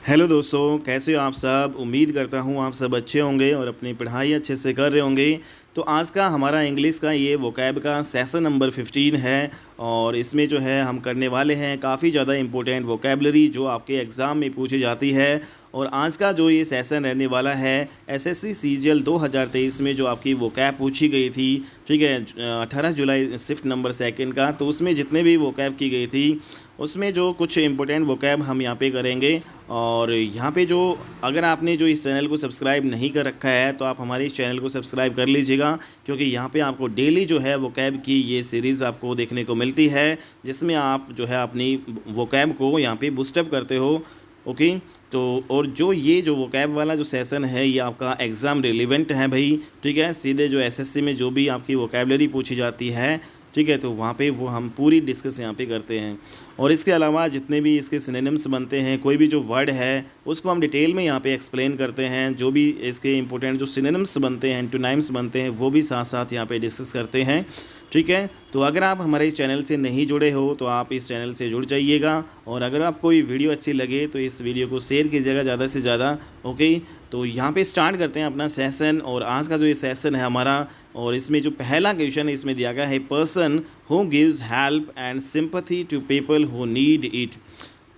Hello दोस्तों, कैसे हो आप सब। उम्मीद करता हूँ आप सब अच्छे होंगे और अपनी पढ़ाई अच्छे से कर रहे होंगे। तो आज का हमारा इंग्लिश का ये वोकैब का सेशन नंबर 15 है और इसमें जो है हम करने वाले हैं काफ़ी ज़्यादा इम्पोर्टेंट वोकैबलरी जो आपके एग्ज़ाम में पूछी जाती है। और आज का जो ये सेशन रहने वाला है एसएससी सीजीएल 2023 में जो आपकी वोकैब पूछी गई थी, ठीक है, 18 जुलाई शिफ्ट नंबर 2 का। तो उसमें जितने भी वोकैब की गई थी उसमें जो कुछ इम्पोर्टेंट वोकैब हम यहाँ पे करेंगे। और यहाँ पे जो अगर आपने जो इस चैनल को सब्सक्राइब नहीं कर रखा है तो आप हमारे इस चैनल को सब्सक्राइब कर लीजिएगा, क्योंकि यहाँ पे आपको डेली जो है वोकैब की ये सीरीज़ आपको देखने को मिलती है, जिसमें आप जो है अपनी वोकैब को यहाँ पे बूस्टअप करते हो। ओके, तो और जो ये जो वोकैब वाला जो सेशन है ये आपका एग्ज़ाम रिलेवेंट है भाई, ठीक है। सीधे जो एसएससी में जो भी आपकी वोकैबलरी पूछी जाती है, ठीक है, तो वहाँ पे वो हम पूरी डिस्कस यहाँ पे करते हैं। और इसके अलावा जितने भी इसके सिनोनिम्स बनते हैं, कोई भी जो वर्ड है उसको हम डिटेल में यहाँ पे एक्सप्लेन करते हैं। जो भी इसके इंपॉर्टेंट जो सिनोनिम्स बनते हैं, एंटोनिम्स बनते हैं, वो भी साथ साथ यहाँ पे डिस्कस करते हैं, ठीक है। तो अगर आप हमारे इस चैनल से नहीं जुड़े हो तो आप इस चैनल से जुड़ जाइएगा। और अगर आपको ये वीडियो अच्छी लगे तो इस वीडियो को शेयर कीजिएगा ज़्यादा से ज़्यादा। ओके, तो यहाँ पे स्टार्ट करते हैं अपना सेशन। और आज का जो ये सेशन है हमारा, और इसमें जो पहला क्वेश्चन इसमें दिया गया है, person who gives help and sympathy to people who need it.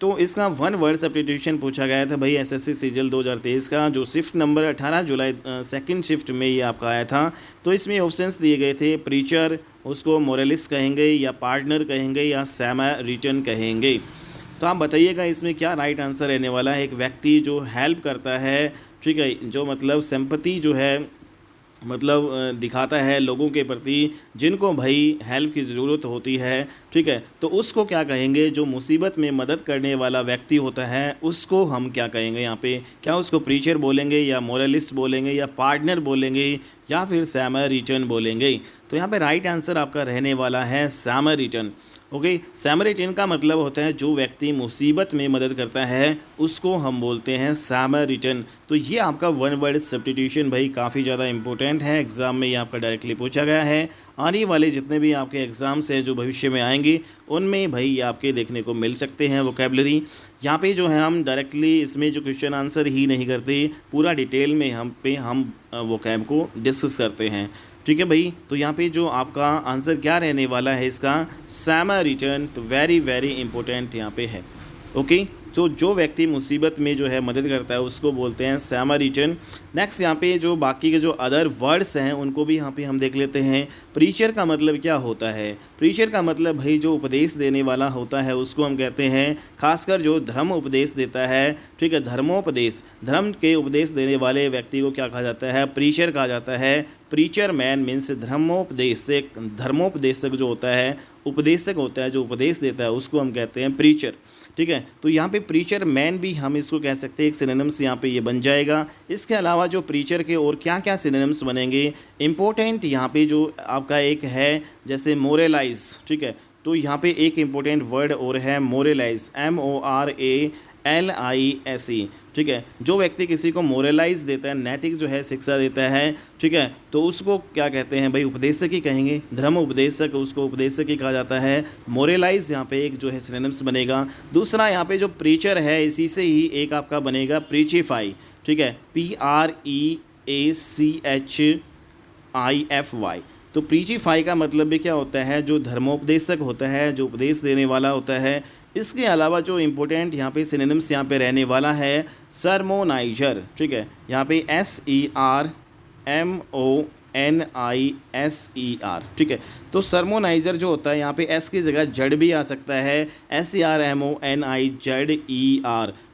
तो इसका वन वर्ड सब्स्टिट्यूशन पूछा गया था भाई एसएससी सीजीएल 2023 का, जो शिफ्ट नंबर 18 जुलाई सेकंड शिफ्ट में ये आपका आया था। तो इसमें ऑप्शंस दिए गए थे, प्रीचर, उसको मोरलिस्ट कहेंगे, या पार्टनर कहेंगे, या सैमारिटन कहेंगे। तो आप बताइएगा इसमें क्या राइट आंसर रहने वाला है। एक व्यक्ति जो हेल्प करता है, ठीक है, जो मतलब सिंपैथी जो है मतलब दिखाता है लोगों के प्रति जिनको भाई हेल्प की ज़रूरत होती है, ठीक है, तो उसको क्या कहेंगे। जो मुसीबत में मदद करने वाला व्यक्ति होता है उसको हम क्या कहेंगे यहाँ पे, क्या उसको प्रीचर बोलेंगे, या मोरलिस्ट बोलेंगे, या पार्टनर बोलेंगे, या फिर सैमारिटन बोलेंगे। तो यहाँ पे राइट आंसर आपका रहने वाला है सैमारिटन। ओके, सैमारिटन का मतलब होता है जो व्यक्ति मुसीबत में मदद करता है उसको हम बोलते हैं सैमारिटन। तो ये आपका वन वर्ड सब्स्टिट्यूशन भाई काफ़ी ज़्यादा इंपॉर्टेंट है, एग्ज़ाम में ये आपका डायरेक्टली पूछा गया है। आने वाले जितने भी आपके एग्ज़ाम्स हैं जो भविष्य में आएंगे उनमें भाई ये आपके देखने को मिल सकते हैं वोकैबलरी। यहाँ पे जो है हम डायरेक्टली इसमें जो क्वेश्चन आंसर ही नहीं करते, पूरा डिटेल में हम वोकैब को डिस्कस करते हैं, ठीक है भाई। तो यहाँ पे जो आपका आंसर क्या रहने वाला है इसका, सैमारिटन। तो वेरी वेरी इंपॉर्टेंट यहाँ पे है। ओके, तो जो व्यक्ति मुसीबत में जो है मदद करता है उसको बोलते हैं सैमारिटन। नेक्स्ट यहाँ पे जो बाकी के जो अदर वर्ड्स हैं उनको भी यहाँ पे हम देख लेते हैं। प्रीचर का मतलब क्या होता है। प्रीचर का मतलब भाई जो उपदेश देने वाला होता है उसको हम कहते हैं, खासकर जो धर्म उपदेश देता है, ठीक है, धर्मोपदेश, धर्म के उपदेश देने वाले व्यक्ति को क्या कहा जाता है, प्रीचर कहा जाता है। प्रीचर मैन मीन्स धर्मोपदेशक, धर्मोपदेशक जो होता है, उपदेशक होता है जो उपदेश देता है उसको हम कहते हैं प्रीचर, ठीक है। तो यहाँ पे प्रीचर मैन भी हम इसको कह सकते हैं, एक सिनोनिम्स यहाँ पे ये बन जाएगा। इसके अलावा जो प्रीचर के और क्या क्या सिनोनिम्स बनेंगे इम्पोर्टेंट, यहाँ पे जो आपका एक है जैसे मोरलाइज, ठीक है, तो यहाँ पे एक इम्पोर्टेंट वर्ड और है मोरलाइज, MORALISE, ठीक है। जो व्यक्ति किसी को मोरलाइज देता है, नैतिक जो है शिक्षा देता है, ठीक है, तो उसको क्या कहते हैं भाई, उपदेशक ही कहेंगे, धर्म उपदेशक, उसको उपदेशक ही कहा जाता है। मोरलाइज यहाँ पे एक जो है सिनोनिम्स बनेगा। दूसरा यहाँ पे जो प्रीचर है इसी से ही एक आपका बनेगा प्रीचिफाई, ठीक है, PREACHIFY। तो प्रीचिफाई का मतलब भी क्या होता है, जो धर्मोपदेशक होता है, जो उपदेश देने वाला होता है। इसके अलावा जो इम्पोर्टेंट यहाँ पे सिनोनिम्स यहाँ पे रहने वाला है, सरमोनाइजर, ठीक है, यहाँ पे SERMONISER, ठीक है। तो सरमोनाइजर जो होता है यहाँ पे एस की जगह जेड भी आ सकता है, SERMONIZER,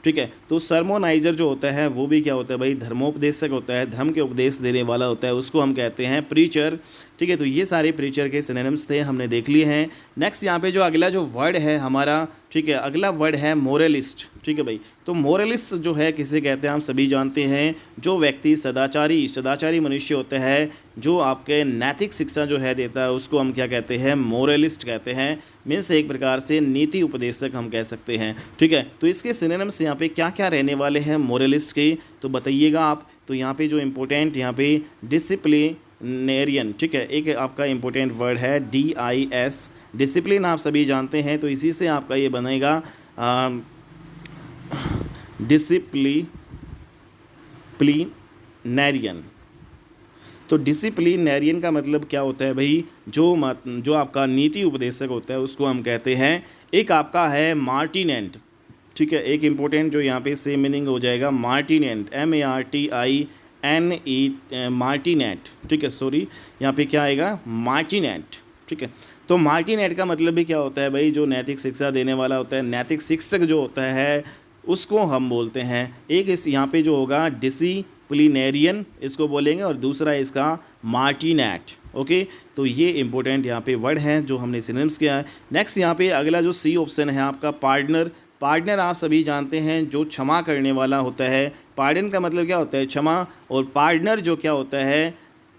ठीक है। तो सरमोनाइजर जो होता है वो भी क्या होता है भाई, धर्मोपदेशक होता है, धर्म के उपदेश देने वाला होता है, उसको हम कहते हैं प्रीचर, ठीक है। तो ये सारे प्रीचर के सिनोनिम्स थे, हमने देख लिए हैं। नेक्स्ट यहाँ पे जो अगला जो वर्ड है हमारा, ठीक है, अगला वर्ड है मोरलिस्ट, ठीक है भाई। तो मोरलिस्ट जो है किसे कहते हैं हम सभी जानते हैं, जो व्यक्ति सदाचारी मनुष्य होता है, जो आपके नैतिक शिक्षा जो है देता है उसको हम क्या कहते हैं, मोरलिस्ट कहते हैं। मीन्स एक प्रकार से नीति उपदेशक हम कह सकते हैं, ठीक है। तो इसके सिनोनिम्स यहाँ पे क्या क्या रहने वाले हैं मोरलिस्ट के, तो बताइएगा आप। तो यहाँ पे जो इम्पोर्टेंट यहाँ पे डिसिप्लिनेरियन, ठीक है, एक आपका इम्पोर्टेंट वर्ड है DIS, डिसिप्लिन आप सभी जानते हैं, तो इसी से आपका ये बनेगा डिसिप्लिनैरियन। तो डिसिप्लिनैरियन का मतलब क्या होता है भाई, जो आपका नीति उपदेशक होता है उसको हम कहते हैं। एक आपका है मार्टिनेंट, ठीक है, एक इम्पोर्टेंट जो यहाँ पे सेम मीनिंग हो जाएगा मार्टिनेंट, MARTINE, मार्टिनेट, ठीक है, सॉरी यहाँ पे क्या आएगा मार्टिनेट, ठीक है। तो मार्टिनेट का मतलब भी क्या होता है भाई, जो नैतिक शिक्षा देने वाला होता है, नैतिक शिक्षक जो होता है उसको हम बोलते हैं। एक इस यहाँ पे जो होगा डिसिप्लिनेरियन इसको बोलेंगे और दूसरा इसका मार्टिनेट। ओके, तो ये इंपॉर्टेंट यहाँ पे वर्ड है जो हमने सिनोनिम्स किया है। नेक्स्ट यहाँ पे अगला जो सी ऑप्शन है आपका पार्टनर। पार्टनर आप सभी जानते हैं जो क्षमा करने वाला होता है। पार्डन का मतलब क्या होता है क्षमा, और पार्टनर जो क्या होता है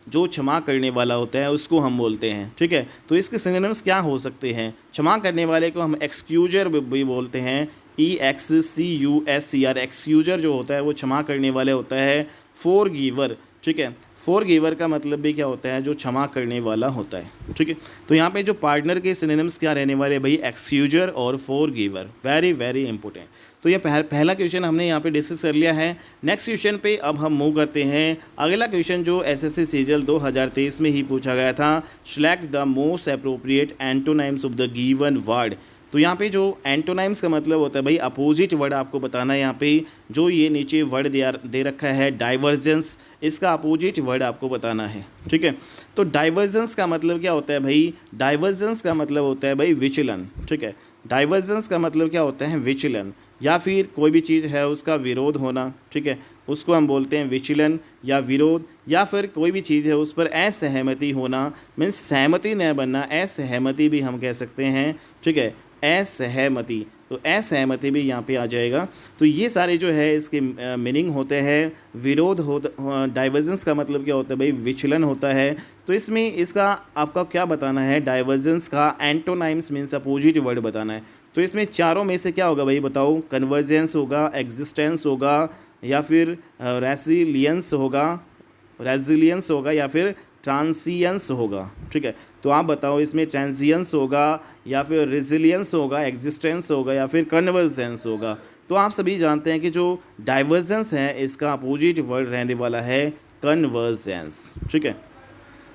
जो क्षमा करने वाला होता है उसको हम बोलते हैं, ठीक है। तो इसके सिनोनिम्स क्या हो सकते हैं, क्षमा करने वाले को हम एक्सक्यूजर भी बोलते हैं, EXCUSER, एक्सक्यूजर जो होता है वो क्षमा करने वाले होता है। फॉरगिवर, ठीक है, फॉरगिवर का मतलब भी क्या होता है जो क्षमा करने वाला होता है, ठीक है। तो यहाँ पे जो पार्टनर के सिनोनिम्स क्या रहने वाले भाई, एक्सक्यूजर और फॉरगिवर, वेरी वेरी इंपॉर्टेंट। तो ये पहला क्वेश्चन हमने यहाँ पे डिस्कस कर लिया है। नेक्स्ट क्वेश्चन पे अब हम मूव करते हैं। अगला क्वेश्चन जो SSC सीजल 2023 में ही पूछा गया था, select the most appropriate antonyms of the given word. तो यहाँ पे जो एंटोनिम्स का मतलब होता है भाई अपोजिट वर्ड आपको बताना है। यहाँ पे जो ये नीचे वर्ड दे रखा है डाइवर्जेंस, इसका अपोजिट वर्ड आपको बताना है, ठीक है। तो डाइवर्जेंस का मतलब क्या होता है भाई, डाइवर्जेंस का मतलब होता है भाई विचलन, ठीक है। डाइवर्जेंस का मतलब क्या होता है विचलन, या फिर कोई भी चीज़ है उसका विरोध होना, ठीक है, उसको हम बोलते हैं विचलन या विरोध। या फिर कोई भी चीज़ है उस पर असहमति होना, मीन्स सहमति न बनना, असहमति भी हम कह सकते हैं, ठीक है, असहमति। तो असहमति भी यहाँ पे आ जाएगा। तो ये सारे जो है इसके मीनिंग होते हैं। विरोध होता, डाइवर्जेंस का मतलब क्या होता है भाई विचलन होता है। तो इसमें इसका आपका क्या बताना है, डाइवर्जेंस का एंटोनाइम्स मीन्स अपोजिट वर्ड बताना है। तो इसमें चारों में से क्या होगा भाई बताओ, कन्वर्जेंस होगा, एग्जिस्टेंस होगा, या फिर रेसिलियंस होगा, या फिर ट्रांसियंस होगा, ठीक है। तो आप बताओ इसमें ट्रांसियंस होगा या फिर रेजिलियंस होगा, एग्जिस्टेंस होगा, या फिर कन्वर्जेंस होगा। तो आप सभी जानते हैं कि जो डाइवर्जेंस है इसका अपोजिट वर्ड रहने वाला है कन्वर्जेंस, ठीक है।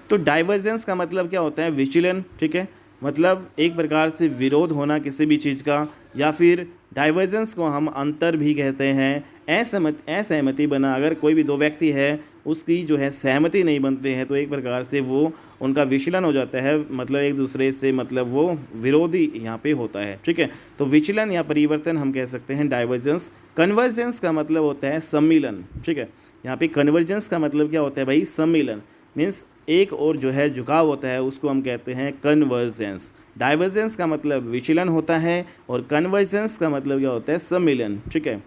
तो डाइवर्जेंस का मतलब क्या होता है विचलन, ठीक है, मतलब एक प्रकार से विरोध होना किसी भी चीज़ का, या फिर डाइवर्जेंस को हम अंतर भी कहते हैं। असहमति बना, अगर कोई भी दो व्यक्ति है उसकी जो है सहमति नहीं बनते हैं तो एक प्रकार से वो उनका विचलन हो जाता है, मतलब एक दूसरे से मतलब वो विरोधी यहाँ पे होता है, ठीक है। तो विचलन या परिवर्तन हम कह सकते हैं डाइवर्जेंस। कन्वर्जेंस का मतलब होता है सम्मिलन, ठीक है। यहाँ पे कन्वर्जेंस का मतलब क्या होता है भाई सम्मिलन, मीन्स एक और जो है झुकाव होता है उसको हम कहते हैं कन्वर्जेंस। डाइवर्जेंस का मतलब विचलन होता है और कन्वर्जेंस का मतलब क्या होता है सम्मिलन, ठीक है,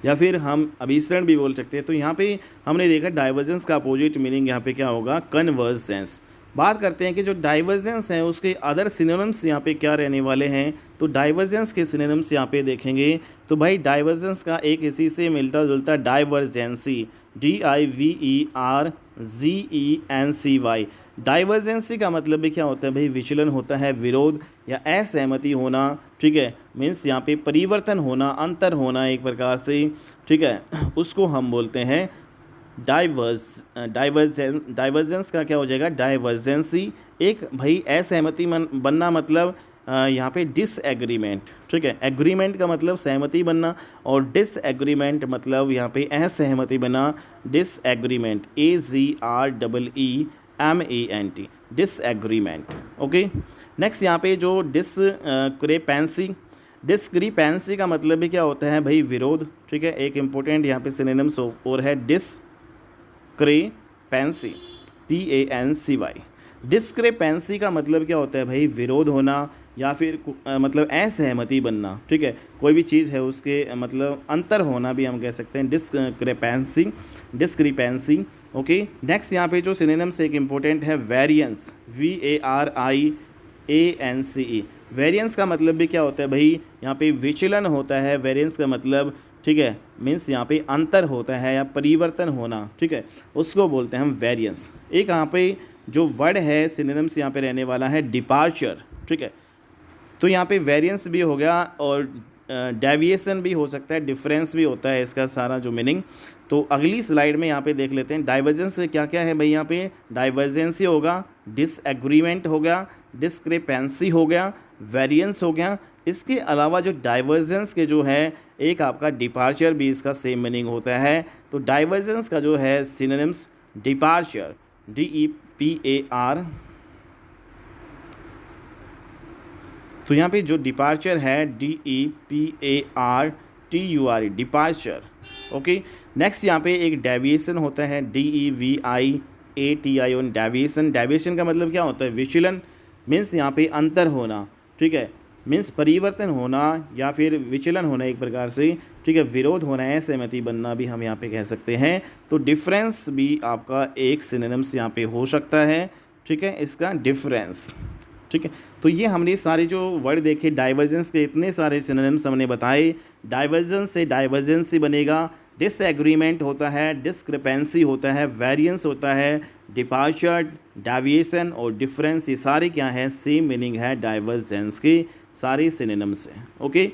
या फिर हम अभिसरण भी बोल सकते हैं। तो यहाँ पे हमने देखा डाइवर्जेंस का अपोजिट मीनिंग यहाँ पे क्या होगा कन्वर्जेंस। बात करते हैं कि जो डाइवर्जेंस है उसके अदर सिनोनिम्स यहाँ पे क्या रहने वाले हैं। तो डाइवर्जेंस के सिनोनिम्स यहाँ पे देखेंगे तो भाई डाइवर्जेंस का एक इसी से मिलता जुलता डाइवर्जेंसी, DIVERGENCY। डाइवर्जेंसी का मतलब भी क्या होता है भाई विचलन होता है, विरोध या असहमति होना, ठीक है, मीन्स यहाँ पे परिवर्तन होना, अंतर होना एक प्रकार से, ठीक है, उसको हम बोलते हैं डाइवर्जेंस का क्या हो जाएगा डाइवर्जेंसी। एक भाई असहमति बनना मतलब यहाँ पे डिसएग्रीमेंट, ठीक है, एग्रीमेंट का मतलब सहमति बनना और डिसएग्रीमेंट मतलब यहाँ पे असहमति बना, disagreement, AGREEMANT, disagreement. Okay, next यहाँ पे जो डिस्क्रिपेंसी का मतलब भी क्या होता है भाई विरोध, ठीक है। एक इम्पोर्टेंट यहाँ पे सिनोनिम्स और है डिस्क्रिपेंसी, PANCY। डिस्क्रिपेंसी का मतलब क्या होता है भाई विरोध होना या फिर मतलब असहमति बनना, ठीक है, कोई भी चीज़ है उसके मतलब अंतर होना भी हम कह सकते हैं डिस्क्रिपेंसी। ओके, नेक्स्ट यहाँ पे जो सिनोनिम्स एक इम्पोर्टेंट है वेरिएंस, VARIANCE। वेरिएंस का मतलब भी क्या होता है भाई यहाँ पे विचलन होता है, वेरिएंस का मतलब, ठीक है, मीन्स यहाँ पे अंतर होता है या परिवर्तन होना, ठीक है, उसको बोलते हैं हम वेरिएंस। एक यहाँ पे जो वर्ड है सिनोनिम्स यहाँ पे रहने वाला है डिपार्चर, ठीक है। तो यहाँ पे वेरिएंस भी हो गया और डेविएशन भी हो सकता है, डिफरेंस भी होता है इसका सारा जो मीनिंग। तो अगली स्लाइड में यहाँ पे देख लेते हैं डाइवर्जेंस से क्या क्या है भाई। यहाँ पे डाइवर्जेंसी होगा, डिसएग्रीमेंट हो गया, डिस्क्रिपेंसी हो गया, वेरिएंस हो गया। इसके अलावा जो डाइवर्जेंस के जो है एक आपका डिपार्चर भी इसका सेम मीनिंग होता है। तो डाइवर्जेंस का जो है सिनोनिम्स डिपार्चर, DEPAR। तो यहाँ पे जो डिपार्चर है DEPARTURE, डिपार्चर। ओके, नेक्स्ट यहाँ पे एक डेविएशन होता है DEVIATION, डेविएशन। डेविएशन का मतलब क्या होता है? विचलन, मीन्स यहाँ पे अंतर होना, ठीक है, मीन्स परिवर्तन होना या फिर विचलन होना एक प्रकार से, ठीक है, विरोध होना है, सहमति बनना भी हम यहाँ पे कह सकते हैं। तो डिफरेंस भी आपका एक सिनोनिम्स यहाँ पे हो सकता है, ठीक है, इसका डिफरेंस, ठीक है। तो ये हमने सारे जो वर्ड देखे डाइवर्जेंस के, इतने सारे सिनोनिम्स हमने बताए। डाइवर्जेंस से डाइवर्जेंसी बनेगा, डिसएग्रीमेंट होता है, डिस्क्रिपेंसी होता है, वेरिएंस होता है, डिपार्चर, डेविएशन और डिफरेंस, ये सारे क्या है? सेम मीनिंग है डाइवर्जेंस के सारे सिनोनिम्स हैं। ओके,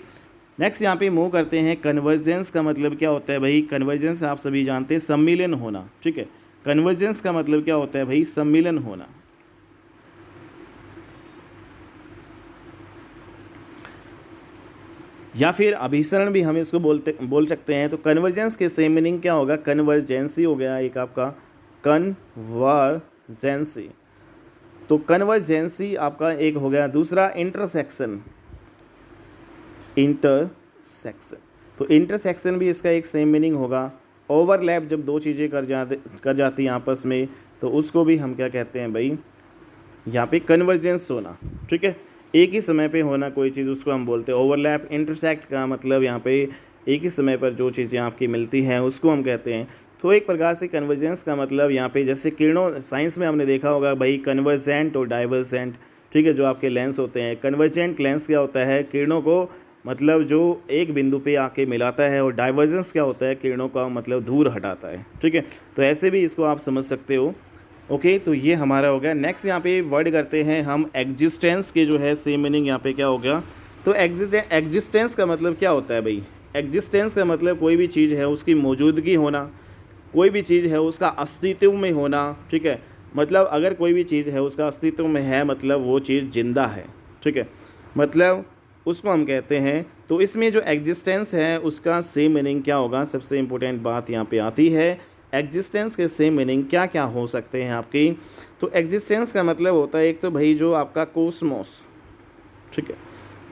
नेक्स्ट यहाँ पे मूव करते हैं। कन्वर्जेंस का मतलब क्या होता है भाई? कन्वर्जेंस आप सभी जानते हैं, सम्मिलन होना, ठीक है। कन्वर्जेंस का मतलब क्या होता है भाई? सम्मिलन होना। या फिर अभिसरण भी हम इसको बोल सकते हैं। तो कन्वर्जेंस के सेम मीनिंग क्या होगा? कन्वर्जेंसी हो गया एक आपका, कन्वर्जेंसी। तो कन्वर्जेंसी आपका एक हो गया। दूसरा इंटरसेक्शन, इंटरसेक्शन। तो इंटरसेक्शन भी इसका एक सेम मीनिंग होगा। ओवरलैप, जब दो चीज़ें कर जाती हैं आपस में, तो उसको भी हम क्या कहते हैं भाई? यहाँ पे कन्वर्जेंस होना, ठीक है, एक ही समय पे होना कोई चीज़, उसको हम बोलते हैं ओवरलैप। इंटरसेक्ट का मतलब यहाँ पे एक ही समय पर जो चीज़ें आपकी मिलती हैं उसको हम कहते हैं। तो एक प्रकार से कन्वर्जेंस का मतलब यहाँ पे, जैसे किरणों, साइंस में हमने देखा होगा भाई, कन्वर्जेंट और डाइवर्जेंट, ठीक है, जो आपके लेंस होते हैं। कन्वर्जेंट लेंस क्या होता है? किरणों को मतलब जो एक बिंदु पे आके मिलाता है, और डाइवर्जेंस क्या होता है? किरणों का मतलब दूर हटाता है, ठीक है। तो ऐसे भी इसको आप समझ सकते हो। ओके, तो ये हमारा हो गया। नेक्स्ट यहाँ पे वर्ड करते हैं हम एग्जिस्टेंस के, जो है सेम मीनिंग यहाँ पे क्या हो गया? तो एग्जिस्टेंस का मतलब क्या होता है भाई? एग्जिस्टेंस का मतलब कोई भी चीज़ है उसकी मौजूदगी होना, कोई भी चीज़ है उसका अस्तित्व में होना, ठीक है। मतलब अगर कोई भी चीज़ है उसका अस्तित्व में है, मतलब वो चीज़ जिंदा है, ठीक है, मतलब उसको हम कहते हैं। तो इसमें जो एग्जिस्टेंस है उसका सेम मीनिंग क्या होगा? सबसे इम्पोर्टेंट बात यहाँ पे आती है, एग्जिस्टेंस के सेम मीनिंग क्या क्या हो सकते हैं आपकी? तो एग्जिस्टेंस का मतलब होता है एक तो भाई जो आपका कोस्मोस, ठीक है।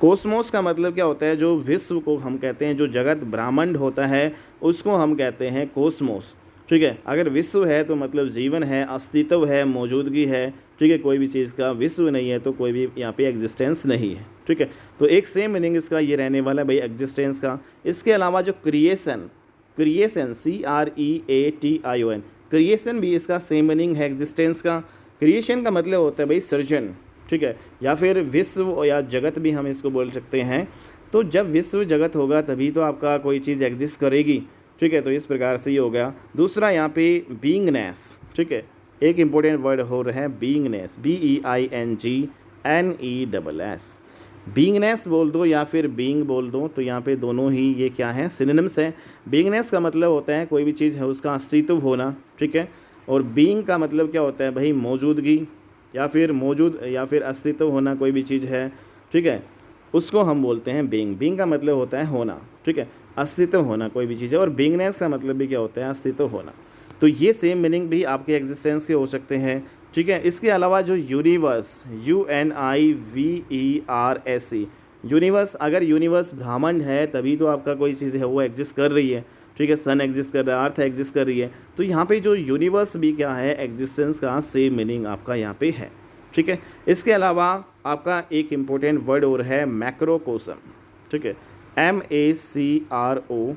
कोस्मोस का मतलब क्या होता है? जो विश्व को हम कहते हैं, जो जगत ब्रह्मांड होता है उसको हम कहते हैं कोस्मोस, ठीक है। अगर विश्व है तो मतलब जीवन है, अस्तित्व है, मौजूदगी है, ठीक है। कोई भी चीज़ का विश्व नहीं है तो कोई भी यहाँ पे एग्जिस्टेंस नहीं है, ठीक है। तो एक सेम मीनिंग इसका ये रहने वाला है भाई एग्जिस्टेंस का। इसके अलावा जो क्रिएशन, क्रिएशन, CREATION, क्रिएशन भी इसका सेम मीनिंग है एग्जिस्टेंस का। क्रिएशन का मतलब होता है भाई सृजन, ठीक है, या फिर विश्व या जगत भी हम इसको बोल सकते हैं। तो जब विश्व जगत होगा तभी तो आपका कोई चीज़ एग्जिस्ट करेगी, ठीक है। तो इस प्रकार से ये हो गया। दूसरा यहाँ पे बीइंगनेस, ठीक है, एक इम्पोर्टेंट वर्ड हो रहा है बीइंगनेस, BEINGNESS। बीइंगनेस बोल दो या फिर बीइंग बोल दो, तो यहाँ पे दोनों ही ये क्या है? सिनोनिम्स है। बीइंगनेस का मतलब होता है कोई भी चीज़ है उसका अस्तित्व होना, ठीक है। और बीइंग का मतलब क्या होता है भाई? मौजूदगी या फिर मौजूद या फिर अस्तित्व होना, कोई भी चीज़ है, ठीक है, उसको हम बोलते हैं बीइंग। बीइंग का मतलब होता है होना, ठीक है, अस्तित्व होना कोई भी चीज़ है। और बीइंगनेस का मतलब भी क्या होता है? अस्तित्व होना। तो ये सेम मीनिंग भी आपके एग्जिस्टेंस के हो सकते हैं, ठीक है। इसके अलावा जो यूनिवर्स, UNIVERS, यूनिवर्स, अगर यूनिवर्स ब्रह्मांड है तभी तो आपका कोई चीज़ है वो एग्जिस्ट कर रही है, ठीक है। सन एग्जिस्ट कर रहा है, अर्थ एग्जिस्ट कर रही है। तो यहाँ पे जो यूनिवर्स भी क्या है? एग्जिस्टेंस का सेम मीनिंग आपका यहाँ पे है, ठीक है। इसके अलावा आपका एक इम्पोर्टेंट वर्ड और है मैक्रोकोसम, ठीक है, MACROCOSM।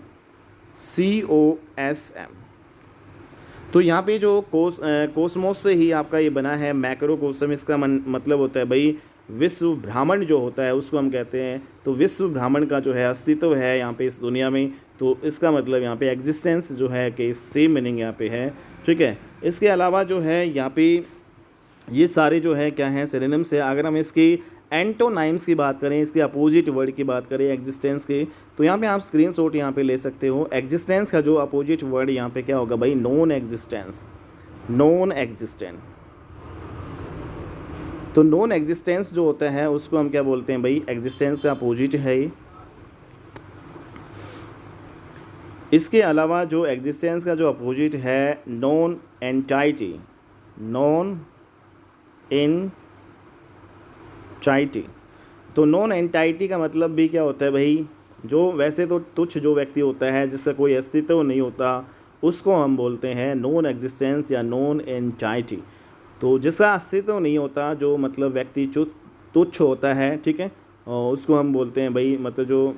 तो यहाँ पे जो कोसमोस से ही आपका ये बना है मैक्रोकोसम। इसका मतलब होता है भाई विश्व ब्रह्मांड जो होता है उसको हम कहते हैं। तो विश्व ब्रह्मांड का जो है अस्तित्व है यहाँ पे इस दुनिया में, तो इसका मतलब यहाँ पे एग्जिस्टेंस जो है कि सेम मीनिंग यहाँ पे है, ठीक है। इसके अलावा जो है यहाँ पे ये सारे जो है क्या हैं? सिनोनिम्स है। अगर हम इसकी एंटोनाइम्स की बात करें, इसके अपोजिट वर्ड की बात करें एग्जिस्टेंस के, तो यहाँ पे आप स्क्रीनशॉट यहाँ पे ले सकते हो। एग्जिस्टेंस का जो अपोजिट वर्ड यहाँ पे क्या होगा भाई, नॉन एग्जिस्टेंस, नॉन एग्जिस्टेंट। तो नॉन एग्जिस्टेंस जो होता है उसको हम क्या बोलते हैं भाई, एग्जिस्टेंस का अपोजिट है ये। इसके अलावा जो एग्जिस्टेंस का जो अपोजिट है नॉन एंटाइटी, नॉन एंटाइटी। तो नॉन एंटाइटी का मतलब भी क्या होता है भाई, जो वैसे तो तुच्छ जो व्यक्ति होता है जिसका कोई अस्तित्व नहीं होता, उसको हम बोलते हैं नॉन एग्जिस्टेंस या नॉन एंटाइटी। तो जिसका अस्तित्व नहीं होता, जो मतलब व्यक्ति तुच्छ होता है, ठीक है, और उसको हम बोलते हैं भाई, मतलब जो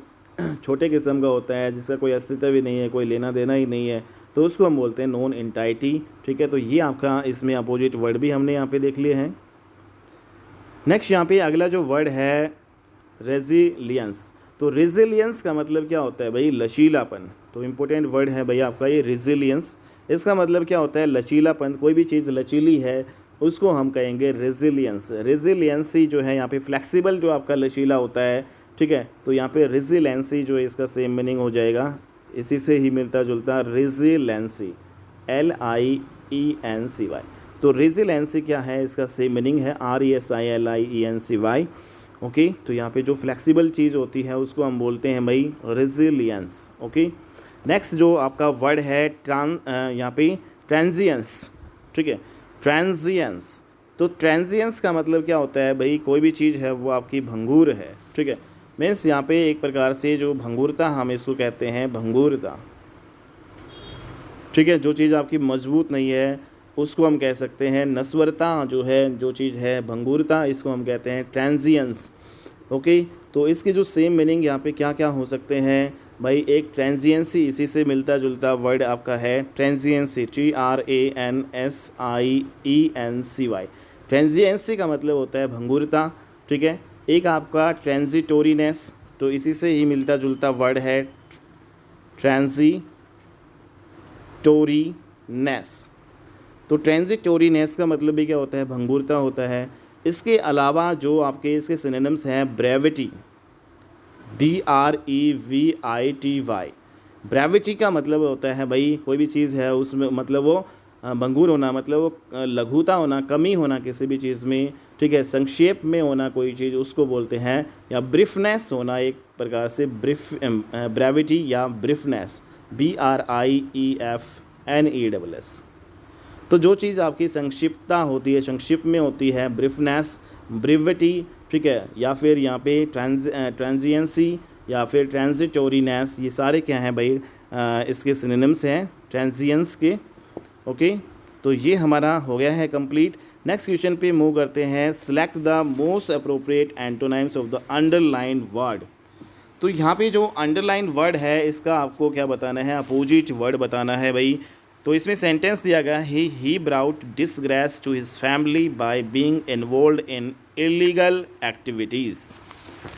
छोटे किस्म का होता है, जिसका कोई अस्तित्व भी नहीं है, कोई लेना देना ही नहीं है, तो उसको हम बोलते हैं नॉन एंटाइटी, ठीक है। तो ये आपका इसमें अपोजिट वर्ड भी हमने यहाँ पे देख लिए हैं। नेक्स्ट यहाँ पे अगला जो वर्ड है रेजिलियंस। तो रेजिलियंस का मतलब क्या होता है भाई, लचीलापन। तो इम्पोर्टेंट वर्ड है भाई आपका ये रेजिलियंस। इसका मतलब क्या होता है, लचीलापन। कोई भी चीज़ लचीली है उसको हम कहेंगे रेजिलियंस। रेजिलियंसी जो है यहाँ पे फ्लेक्सिबल जो आपका लचीला होता है, ठीक है, तो यहाँ पे रेजिलेंसी जो है इसका सेम मीनिंग हो जाएगा, इसी से ही मिलता जुलता, रेजिलेंसी, LIENCY। तो रेजिलेंसी क्या है, इसका सेम मीनिंग है RESILIENCY। ओके, तो यहाँ पे जो फ्लेक्सिबल चीज़ होती है उसको हम बोलते हैं भाई रेजिलियंस। ओके, नेक्स्ट जो आपका वर्ड है यहाँ पे ट्रांजियंस, ठीक है, ट्रांजियंस। तो ट्रांजियंस का मतलब क्या होता है भाई, कोई भी चीज़ है वो आपकी भंगुर है, ठीक है, मीन्स यहाँ पे एक प्रकार से जो भंगुरता, हम इसको कहते हैं भंगुरता, ठीक है। जो चीज़ आपकी मजबूत नहीं है उसको हम कह सकते हैं नस्वरता, जो है जो चीज़ है भंगुरता, इसको हम कहते हैं ट्रांजियंस। ओके, तो इसके जो सेम मीनिंग यहाँ पे क्या क्या हो सकते हैं भाई, एक ट्रांजियंसी, इसी से मिलता जुलता वर्ड आपका है ट्रांजियंसी, TRANSIENCY। ट्रांजियंसी का मतलब होता है भंगुरता, ठीक है। एक आपका ट्रांजिटोरीनेस, तो इसी से ही मिलता जुलता वर्ड है ट्रांजिटोरीनेस। तो ट्रांजिटोरीनेस का मतलब भी क्या होता है, भंगुरता होता है। इसके अलावा जो आपके इसके सिनोनिम्स हैं, ब्रेविटी, BREVITY। ब्रेविटी का मतलब होता है भाई, कोई भी चीज़ है उसमें मतलब वो भंगुर होना, मतलब वो लघुता होना, कमी होना किसी भी चीज़ में, ठीक है, संक्षेप में होना कोई चीज़, उसको बोलते हैं, या ब्रीफनेस होना एक प्रकार से, ब्रेविटी या ब्रीफनेस, BRIEFNESS। तो जो चीज़ आपकी संक्षिप्तता होती है, संक्षिप्त में होती है, ब्रीफनेस, ब्रीविटी, ठीक है, या फिर यहाँ पे ट्रांजियंसी या फिर ट्रांजिटोरीनेस, ये सारे क्या हैं भाई, इसके सिनोनिम्स हैं ट्रांजियंस के। ओके, तो ये हमारा हो गया है कंप्लीट। नेक्स्ट क्वेश्चन पे मूव करते हैं। Select the most appropriate antonyms of the underline word. तो यहाँ पे जो अंडरलाइन वर्ड है इसका आपको क्या बताना है, अपोजिट वर्ड बताना है भाई। तो इसमें सेंटेंस दिया गया, he brought disgrace to his family by being involved in illegal activities.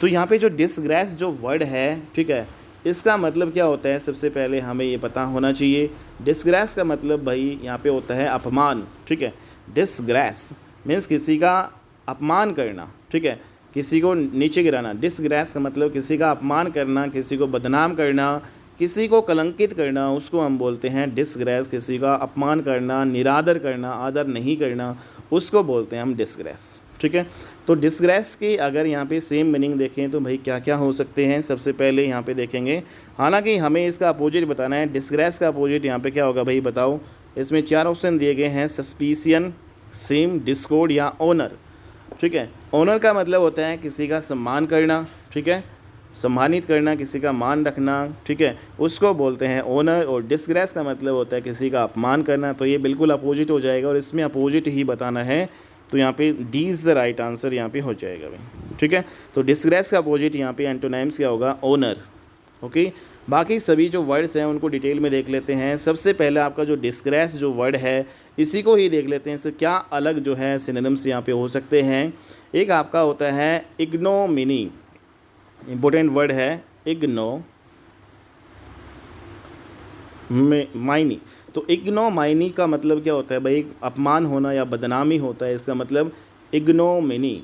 तो यहाँ पे जो डिसग्रेस जो वर्ड है, ठीक है, इसका मतलब क्या होता है, सबसे पहले हमें ये पता होना चाहिए। डिसग्रेस का मतलब भाई यहाँ पे होता है अपमान, ठीक है। डिसग्रेस मीन्स किसी का अपमान करना, ठीक है, किसी को नीचे गिराना। डिसग्रेस का मतलब किसी का अपमान करना, किसी को बदनाम करना, किसी को कलंकित करना, उसको हम बोलते हैं डिसग्रेस। किसी का अपमान करना, निरादर करना, आदर नहीं करना, उसको बोलते हैं हम डिसग्रेस, ठीक है। तो डिसग्रेस की अगर यहाँ पे सेम मीनिंग देखें तो भाई क्या क्या हो सकते हैं, सबसे पहले यहाँ पे देखेंगे, हालांकि हमें इसका अपोजिट बताना है। डिसग्रेस का अपोजिट यहाँ पे क्या होगा भाई, बताओ। इसमें 4 ऑप्शन दिए गए हैं, सस्पिशियन, सेम, डिस्कॉर्ड या ऑनर, ठीक है। ऑनर का मतलब होता है किसी का सम्मान करना, ठीक है, सम्मानित करना, किसी का मान रखना, ठीक है, उसको बोलते हैं ऑनर। और डिसग्रेस का मतलब होता है किसी का अपमान करना। तो ये बिल्कुल अपोजिट हो जाएगा और इसमें अपोजिट ही बताना है। तो यहाँ पे D is the right answer यहाँ पे हो जाएगा भाई, ठीक है। तो डिसग्रेस का अपोजिट यहाँ पे एंटोनाइम्स क्या होगा, ऑनर। ओके, बाकी सभी जो वर्ड्स हैं उनको डिटेल में देख लेते हैं। सबसे पहले आपका जो डिसग्रेस जो वर्ड है इसी को ही देख लेते हैं, इससे क्या अलग जो है सिनोनिम्स यहाँ पे हो सकते हैं। एक आपका होता है इग्नोमिनी, इम्पोर्टेंट वर्ड है माइनी। तो इग्नोमाइनी का मतलब क्या होता है भाई, अपमान होना या बदनामी होता है, इसका मतलब इग्नोमिनी।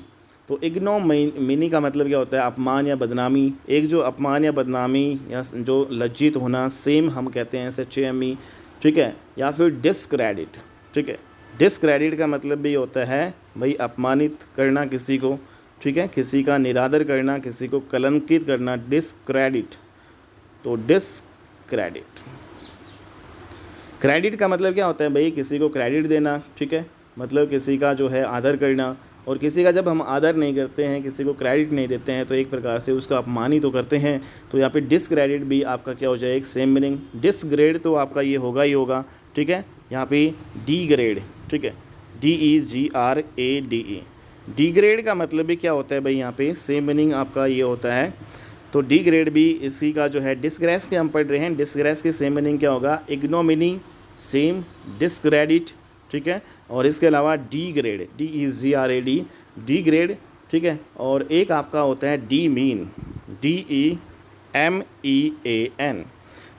तो इग्नोमिनी का मतलब क्या होता है? अपमान या बदनामी। एक जो अपमान या बदनामी या जो लज्जित होना, सेम हम कहते हैं SHAME, ठीक है। या फिर डिसक्रेडिट, ठीक है। डिसक्रेडिट का मतलब भी होता है भाई अपमानित करना किसी को, ठीक है, किसी का निरादर करना, किसी को कलंकित करना, डिसक्रेडिट। तो डिसक्रेडिट। क्रेडिट का मतलब क्या होता है भाई? किसी को क्रेडिट देना, ठीक है, मतलब किसी का जो है आदर करना। और किसी का जब हम आदर नहीं करते हैं, किसी को क्रेडिट नहीं देते हैं, तो एक प्रकार से उसका अपमान ही तो करते हैं। तो यहाँ पे डिसक्रेडिट भी आपका क्या हो जाएगा? एक सेम मीनिंग। डिसग्रेड तो आपका ये होगा ही होगा, ठीक है। यहाँ पे डीग्रेड, ठीक है, DEGRADE। डीग्रेड का मतलब भी क्या होता है भाई? यहाँ पे सेम मीनिंग आपका ये होता है। तो डीग्रेड भी इसी का जो है डिसग्रेस के हम पढ़ रहे हैं। डिसग्रेस के सेम मीनिंग क्या होगा? इग्नोमिनी, सेम, डिसक्रेडिट, ठीक है। और इसके अलावा डीग्रेड, DEGRAD, डीग्रेड, ठीक है। और एक आपका होता है डी मीन, DEMEAN।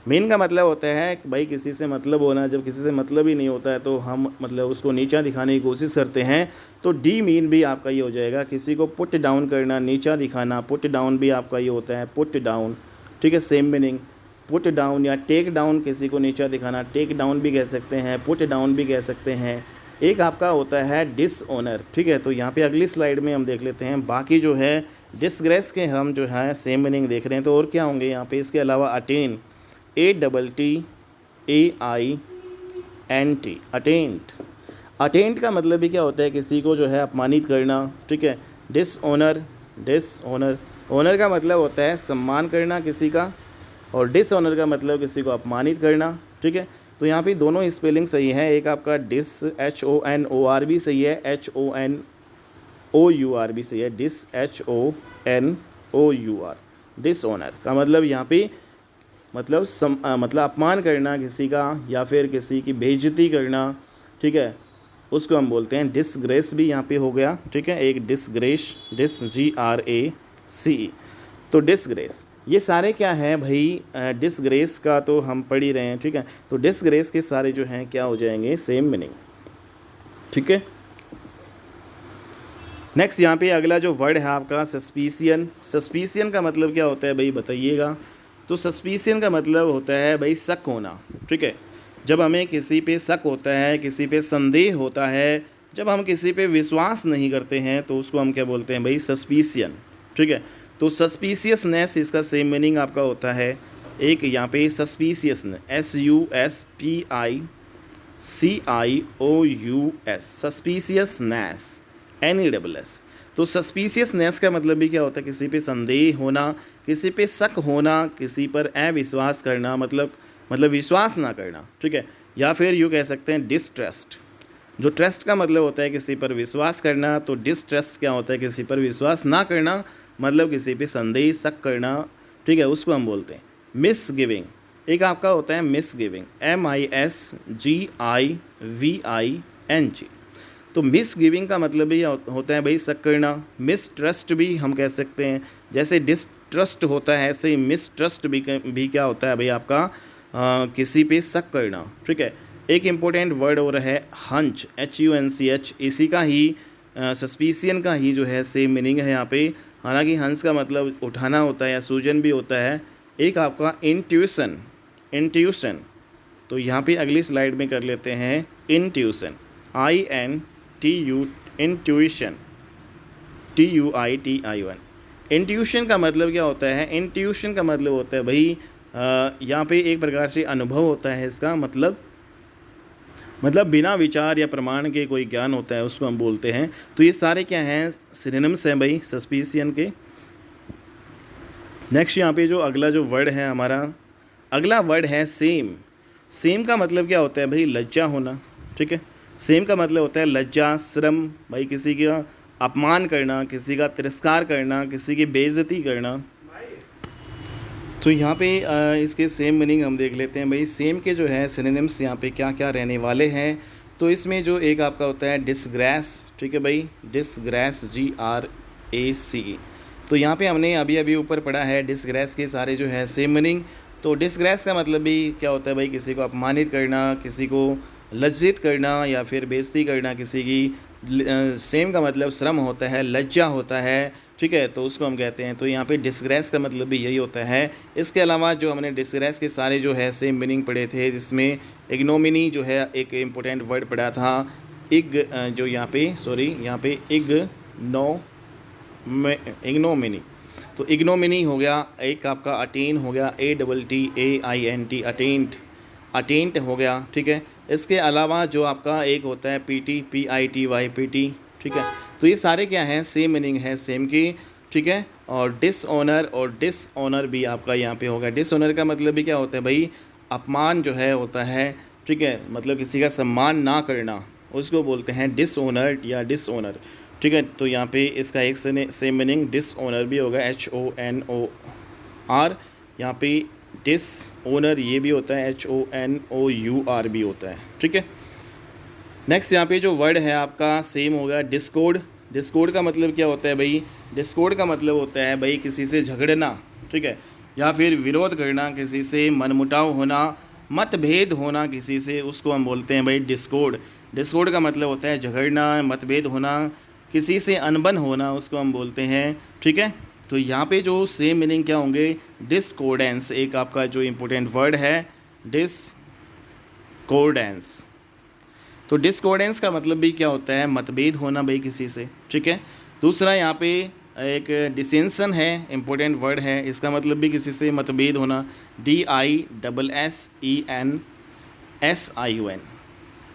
मीन का मतलब होता है कि भाई किसी से मतलब होना। जब किसी से मतलब ही नहीं होता है तो हम मतलब उसको नीचा दिखाने की कोशिश करते हैं। तो डी मीन भी आपका ये हो जाएगा, किसी को पुट डाउन करना, नीचा दिखाना। पुट डाउन भी आपका ये होता है, पुट डाउन, ठीक है, सेम मीनिंग। पुट डाउन या टेक डाउन, किसी को नीचा दिखाना, टेक डाउन भी कह सकते हैं, पुट डाउन भी कह सकते हैं। एक आपका होता है डिसऑनर, ठीक है। तो यहाँ पे अगली स्लाइड में हम देख लेते हैं बाकी जो है डिसग्रेस के हम जो है सेम मीनिंग देख रहे हैं। तो और क्या होंगे यहाँ पे? इसके अलावा अटेन, ATTAINT, अटेंट। अटेंट का मतलब भी क्या होता है? किसी को जो है अपमानित करना, ठीक है। डिसऑनर, डिसऑनर, ऑनर का मतलब होता है सम्मान करना किसी का, और डिसऑनर का मतलब किसी को अपमानित करना, ठीक है। तो यहाँ पे दोनों स्पेलिंग सही है। एक आपका डिस HONOR भी सही है, HONOUR भी सही है, डिस HONOUR। डिसऑनर का मतलब यहाँ पे मतलब मतलब अपमान करना किसी का, या फिर किसी की बेइज्जती करना, ठीक है, उसको हम बोलते हैं डिसग्रेस। भी यहाँ पे हो गया, ठीक है, एक डिसग्रेस, GRACE। तो डिसग्रेस, ये सारे क्या हैं भाई? डिसग्रेस का तो हम पढ़ ही रहे हैं, ठीक है। तो डिसग्रेस के सारे जो हैं क्या हो जाएंगे? सेम मीनिंग, ठीक है। नेक्स्ट यहाँ पे अगला जो वर्ड है आपका सस्पिशियन। सस्पिशियन का मतलब क्या होता है भाई? बताइएगा। तो सस्पिशियन का मतलब होता है भाई शक होना, ठीक है। जब हमें किसी पे शक होता है, किसी पे संदेह होता है, जब हम किसी पे विश्वास नहीं करते हैं, तो उसको हम क्या बोलते हैं भाई? सस्पिशियन, ठीक है। तो सस्पिशियसनेस, इसका सेम मीनिंग आपका होता है। एक यहाँ पे सस्पिशियसनेस, SUSPICIOUS, सस्पिशियसनेस, NESS। तो सस्पिशियसनेस का मतलब भी क्या होता है? किसी पे संदेह होना, किसी पे शक होना, किसी पर अविश्वास करना, मतलब विश्वास ना करना, ठीक है। या फिर यूँ कह सकते हैं डिसट्रस्ट। जो ट्रस्ट का मतलब होता है किसी पर विश्वास करना, तो डिसट्रस्ट क्या होता है? किसी पर विश्वास ना करना, मतलब किसी पे संदेह, शक करना, ठीक है, उसको हम बोलते हैं मिसगिविंग। एक आपका होता है मिसगिविंग, MISGIVING। तो मिसगिविंग का मतलब भी होता है भाई शक करना। मिसट्रस्ट भी हम कह सकते हैं, जैसे डिसट्रस्ट होता है ऐसे ही मिसट्रस्ट भी क्या होता है भाई? आपका किसी पे शक करना, ठीक है। एक इम्पोर्टेंट वर्ड और है हंच, HUNCH। इसी का ही सस्पिशियन का ही जो है सेम मीनिंग है यहाँ पे। हालांकि हंस का मतलब उठाना होता है या सूजन भी होता है। एक आपका इंट्यूशन, इंट्यूशन। तो यहाँ पे अगली स्लाइड में कर लेते हैं intuition, INTU, intuition, TUITION। Intuition का मतलब क्या होता है? इंट्यूशन का मतलब होता है भाई यहाँ पे एक प्रकार से अनुभव होता है इसका मतलब बिना विचार या प्रमाण के कोई ज्ञान होता है, उसको हम बोलते हैं। तो ये सारे क्या हैं? सिनोनिम्स हैं भाई सस्पिशियन के। नेक्स्ट यहाँ पे जो अगला जो वर्ड है हमारा, अगला वर्ड है सेम। सेम का मतलब क्या होता है भाई? लज्जा होना, ठीक है। सेम का मतलब होता है लज्जा, शर्म, भाई किसी का अपमान करना, किसी का तिरस्कार करना, किसी की बेइज्जती करना। तो यहाँ पे इसके सेम मीनिंग हम देख लेते हैं भाई। सेम के जो है सिनोनिम्स यहाँ पे क्या क्या रहने वाले हैं। तो इसमें जो एक आपका होता है डिसग्रेस, ठीक है भाई, डिसग्रेस, GRACE। तो यहाँ पे हमने अभी ऊपर पढ़ा है डिसग्रेस के सारे जो है सेम मीनिंग। तो डिसग्रेस का मतलब भी क्या होता है भाई? किसी को अपमानित करना, किसी को लज्जित करना, या फिर बेइज्जती करना किसी की। सेम का मतलब श्रम होता है, लज्जा होता है, ठीक है, तो उसको हम कहते हैं। तो यहाँ पे डिसग्रेस का मतलब भी यही होता है। इसके अलावा जो हमने डिसग्रेस के सारे जो है सेम मीनिंग पढ़े थे, जिसमें इग्नोमिनी जो है एक इम्पोर्टेंट वर्ड पढ़ा था, जो यहाँ पे यहाँ पे इग्नोमिनी। तो इग्नोमिनी हो गया, एक आपका अटेन हो गया, ATTAINT, अटेंट हो गया, ठीक है। इसके अलावा जो आपका एक होता है PITY, ठीक है। तो ये सारे क्या हैं, सेम मीनिंग है सेम की, ठीक है। और डिसऑनर भी आपका यहाँ पे होगा। डिसऑनर का मतलब भी क्या होता है भाई, अपमान जो है होता है, ठीक है, मतलब किसी का सम्मान ना करना, उसको बोलते हैं डिसऑनर्ड या डिसऑनर, ठीक है। तो यहाँ पे इसका एक सेम मीनिंग डिसऑनर भी होगा, HONOR। यहाँ पे डिसऑनर ये भी होता है, HONOUR भी होता है, ठीक है। नेक्स्ट यहाँ पे जो वर्ड है आपका सेम होगा डिस्कॉर्ड। डिस्कॉर्ड का मतलब क्या होता है भाई, डिस्कॉर्ड का मतलब होता है भाई किसी से झगड़ना, ठीक है, या फिर विरोध करना, किसी से मनमुटाव होना, मतभेद होना किसी से, उसको हम बोलते हैं भाई डिस्कॉर्ड। डिस्कॉर्ड का मतलब होता है झगड़ना, मतभेद होना, किसी से अनबन होना, उसको हम बोलते हैं, ठीक है। तो यहाँ पे जो सेम मीनिंग क्या होंगे, डिस्कॉर्डेंस एक आपका जो इम्पोर्टेंट वर्ड है, डिस्कॉर्डेंस। तो डिस्कॉर्डेंस का मतलब भी क्या होता है, मतभेद होना भाई किसी से, ठीक है। दूसरा यहाँ पे एक डिसेंशन है, इम्पोर्टेंट वर्ड है, इसका मतलब भी किसी से मतभेद होना, DISSENSION,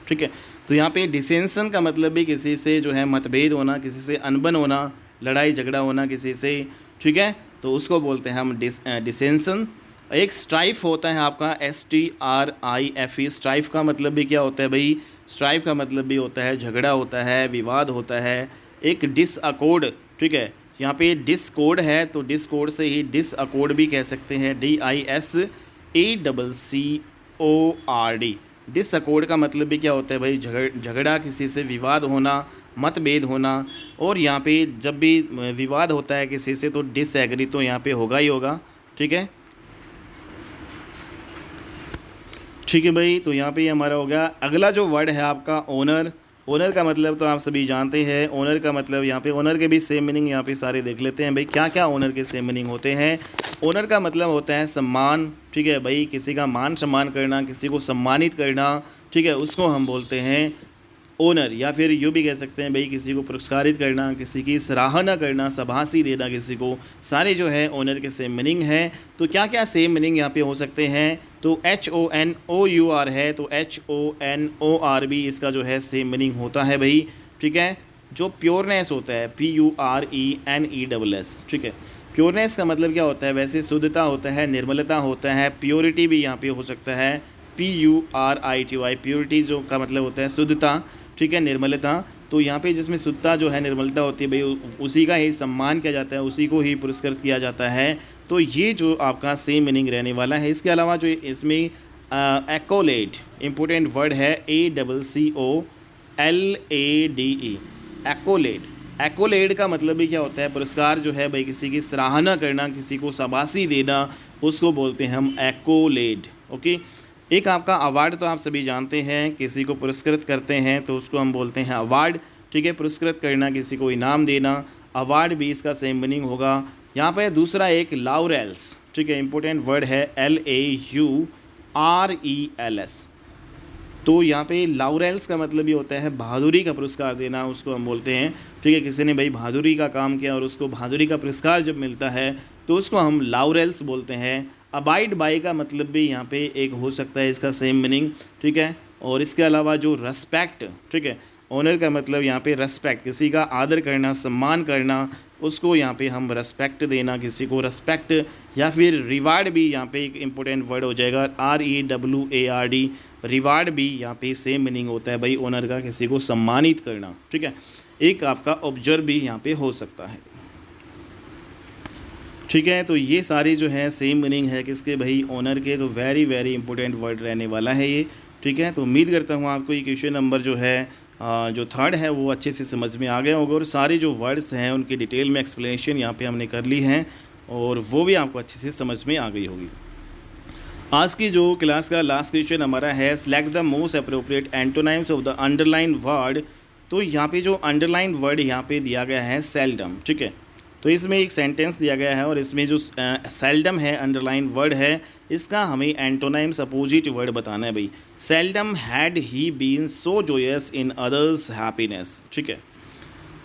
ठीक है। तो यहाँ पे डिसेंशन का मतलब भी किसी से जो है मतभेद होना, किसी से अनबन होना, लड़ाई झगड़ा होना किसी से, ठीक है, तो उसको बोलते हैं हम डिसेंशन। एक स्ट्राइफ होता है आपका, STRIFE। स्ट्राइफ का मतलब भी क्या होता है भाई, स्ट्राइफ का मतलब भी होता है झगड़ा होता है, विवाद होता है, एक डिसअकॉर्ड, ठीक है। यहाँ पे डिस्कॉर्ड है तो डिस्कॉर्ड से ही डिसअकॉर्ड भी कह सकते हैं, DISACCORD। डिसअकॉर्ड का मतलब भी क्या होता है भाई, झगड़ा, किसी से विवाद होना, मतभेद होना। और यहाँ पे जब भी विवाद होता है किसी से तो डिसएग्री तो यहाँ पे होगा ही होगा, ठीक है, ठीक है भाई। तो यहाँ पे हमारा हो गया। अगला जो वर्ड है आपका ओनर। ओनर का मतलब तो आप सभी जानते हैं। ओनर का मतलब यहाँ पे ओनर के भी सेम मीनिंग यहाँ पे सारे देख लेते हैं भाई, क्या क्या ओनर के सेम मीनिंग होते हैं। ओनर का मतलब होता है सम्मान, ठीक है भाई, किसी का मान सम्मान करना, किसी को सम्मानित करना, ठीक है, उसको हम बोलते हैं ओनर। या फिर यूँ भी कह सकते हैं भाई किसी को पुरस्कारित करना, किसी की सराहना करना, शाबाशी देना किसी को, सारे जो है ओनर के सेम मीनिंग है। तो क्या क्या सेम मीनिंग यहाँ पे हो सकते हैं, तो HONOUR है तो HONOR भी इसका जो है सेम मीनिंग होता है भाई, ठीक है। जो प्योरनेस होता है PURENESS, ठीक है। प्योरनेस का मतलब क्या होता है, वैसे शुद्धता होता है, निर्मलता होता है, प्योरिटी भी यहाँ पे हो सकता है, PURITY, प्योरिटी जो का मतलब होता है शुद्धता, ठीक है, निर्मलता। तो यहाँ पे जिसमें शुद्धता जो है, निर्मलता होती है भाई, उसी का ही सम्मान किया जाता है, उसी को ही पुरस्कृत किया जाता है। तो ये जो आपका सेम मीनिंग रहने वाला है। इसके अलावा जो इसमें एक्कोलेड इम्पोर्टेंट वर्ड है, ACCOLADE, एक्कोलेड। एक्कोलेड का मतलब भी क्या होता है, पुरस्कार जो है भाई, किसी की सराहना करना, किसी को शाबाशी देना, उसको बोलते हैं हम एक्कोलेड, ओके। एक आपका अवार्ड तो आप सभी जानते हैं, किसी को पुरस्कृत करते हैं तो उसको हम बोलते हैं अवार्ड, ठीक है, पुरस्कृत करना, किसी को इनाम देना, अवार्ड भी इसका सेम मीनिंग होगा। यहाँ पर दूसरा एक लाउरेल्स, ठीक है, इंपॉर्टेंट वर्ड है, LAURELS। तो यहाँ पे लाउरेल्स का मतलब ये होता है बहादुरी का पुरस्कार देना, उसको हम बोलते हैं, ठीक है। किसी ने भाई बहादुरी का काम किया और उसको बहादुरी का पुरस्कार जब मिलता है तो उसको हम लाउरेल्स बोलते हैं। अबाइड बाय का मतलब भी यहाँ पे एक हो सकता है, इसका सेम मीनिंग, ठीक है। और इसके अलावा जो रेस्पेक्ट, ठीक है, ऑनर का मतलब यहाँ पे रेस्पेक्ट, किसी का आदर करना, सम्मान करना, उसको यहाँ पे हम रेस्पेक्ट देना, किसी को रेस्पेक्ट। या फिर रिवार्ड भी यहाँ पे एक इम्पोर्टेंट वर्ड हो जाएगा, REWARD, रिवार्ड भी यहाँ पे सेम मीनिंग होता है भाई, ओनर का किसी को सम्मानित करना, ठीक है। एक आपका ऑब्जर्व भी यहाँ पे हो सकता है, ठीक है। तो ये सारे जो है सेम मीनिंग है किसके भाई, ओनर के। तो वेरी वेरी इंपॉर्टेंट वर्ड रहने वाला है ये, ठीक है। तो उम्मीद करता हूँ आपको ये क्वेश्चन नंबर जो है जो थर्ड है वो अच्छे से समझ में आ गया होगा, और सारे जो वर्ड्स हैं उनकी डिटेल में एक्सप्लेनेशन यहाँ पे हमने कर ली है, और वो भी आपको अच्छे से समझ में आ गई होगी। आज की जो क्लास का लास्ट क्वेश्चन हमारा है, select the most appropriate antonyms of the underline word तो यहाँ पे जो अंडरलाइन वर्ड यहाँ पे दिया गया है सेल्डम, ठीक है। तो इसमें एक सेंटेंस दिया गया है और इसमें जो सेल्डम है अंडरलाइन वर्ड है, इसका हमें एंटोनाइम्स अपोजिट वर्ड बताना है भाई। Seldom had he been so joyous in others happiness, ठीक है।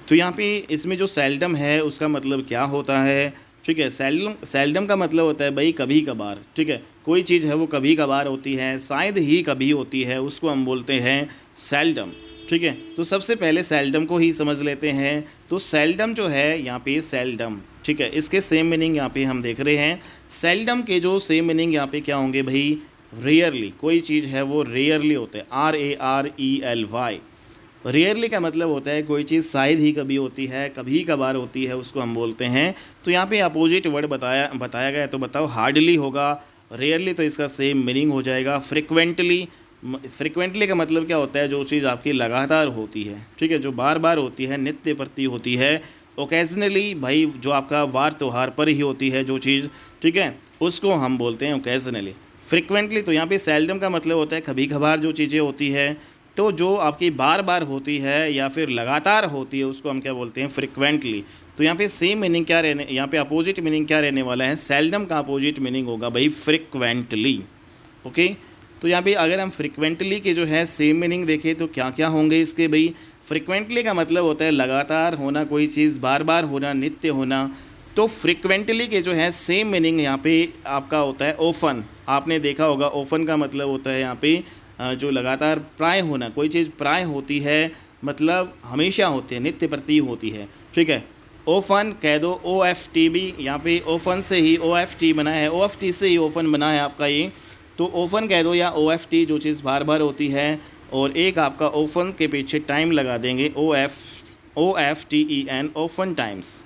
तो यहाँ पे इसमें जो सेल्डम है उसका मतलब क्या होता है, ठीक है। सेल्डम का मतलब होता है भाई कभी कभार, ठीक है। कोई चीज़ है वो कभी कभार होती है, शायद ही कभी होती है, उसको हम बोलते हैं सेल्डम, ठीक है। तो सबसे पहले सेल्डम को ही समझ लेते हैं। तो सेल्डम जो है यहाँ पे सेल्डम, ठीक है, इसके सेम मीनिंग यहाँ पे हम देख रहे हैं। सेल्डम के जो सेम मीनिंग यहाँ पे क्या होंगे भाई, रेयरली, कोई चीज़ है वो रेयरली होता है, RARELY। रेयरली का मतलब होता है कोई चीज़ शायद ही कभी होती है, कभी कभार होती है, उसको हम बोलते हैं। तो यहाँ पे अपोजिट वर्ड बताया गया है, तो बताओ हार्डली होगा, रेयरली तो इसका सेम मीनिंग हो जाएगा। फ्रिक्वेंटली का मतलब क्या होता है, जो चीज़ आपकी लगातार होती है, ठीक है, जो बार बार होती है, नित्य प्रति होती है। ओकेजनली भाई जो आपका वार त्यौहार पर ही होती है जो चीज़, ठीक है, उसको हम बोलते हैं ओकेजनली। फ्रिक्वेंटली तो यहाँ पे सेल्डम का मतलब होता है कभी कभार जो चीज़ें होती है। तो जो आपकी बार बार होती है या फिर लगातार होती है उसको हम क्या बोलते हैं, फ्रिक्वेंटली। तो यहाँ पे सेम मीनिंग क्या रहने, यहाँ पे अपोजिट मीनिंग क्या रहने वाला है, सेल्डम का अपोजिट मीनिंग होगा भाई फ्रिक्वेंटली, ओके। तो यहाँ पे अगर हम फ्रिक्वेंटली के जो है सेम मीनिंग देखें तो क्या क्या होंगे इसके भाई। फ्रिक्वेंटली का मतलब होता है लगातार होना, कोई चीज़ बार बार होना, नित्य होना। तो फ्रिक्वेंटली के जो है सेम मीनिंग यहाँ पे आपका होता है ओफन। आपने देखा होगा ओफन का मतलब होता है यहाँ पे जो लगातार प्राय होना, कोई चीज़ प्राय होती है मतलब हमेशा होती है, नित्य प्रति होती है, ठीक है। ओफन कह दो, OFT भी यहाँ पे ओफन से ही OFT बना है, OFT से ही ओफन बना है आपका ये। तो ओफन कह दो या OFT, जो चीज़ बार बार होती है। और एक आपका ओफन के पीछे टाइम लगा देंगे, OFTEN, ओफन टाइम्स।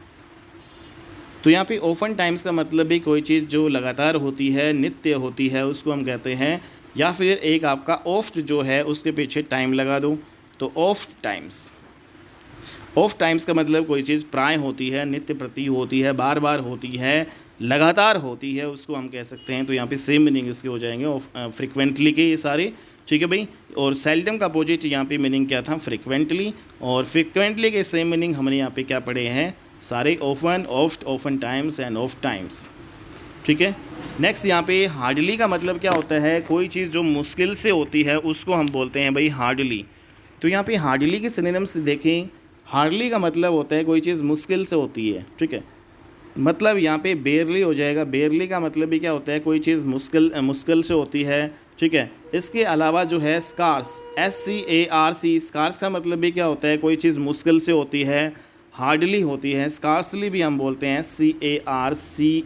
तो यहाँ पे ओफन टाइम्स का मतलब भी कोई चीज़ जो लगातार होती है, नित्य होती है, उसको हम कहते हैं। या फिर एक आपका ऑफ्ट जो है उसके पीछे टाइम लगा दो, तो ऑफ्ट टाइम्स। ऑफ टाइम्स का मतलब कोई चीज़ प्राय होती है, नित्य प्रति होती है, बार बार होती है, लगातार होती है, उसको हम कह सकते हैं। तो यहाँ पे सेम मीनिंग इसके हो जाएंगे फ्रिक्वेंटली के ये सारे, ठीक है भाई। और सेल्डम का अपोजिट यहाँ पे मीनिंग क्या था, फ्रिक्वेंटली। और फ्रिक्वेंटली के सेम मीनिंग हमने यहाँ पे क्या पढ़े हैं सारे, often, oft, oftentimes and ofttimes, ठीक है। नेक्स्ट यहाँ पे हार्डली का मतलब क्या होता है, कोई चीज़ जो मुश्किल से होती है उसको हम बोलते हैं भाई हार्डली। तो यहाँ पे हार्डली के सिनोनिम्स देखें, हार्डली का मतलब होता है कोई चीज़ मुश्किल से होती है, ठीक है। मतलब यहाँ पे बेयरली हो जाएगा। बेयरली का मतलब भी क्या होता है, कोई चीज़ मुश्किल से होती है, ठीक है। इसके अलावा जो है स्कार्स, SCARC, स्कार्स का मतलब भी क्या होता है, कोई चीज़ मुश्किल से होती है, हार्डली होती है। स्कार्सली भी हम बोलते हैं, SCARCELY।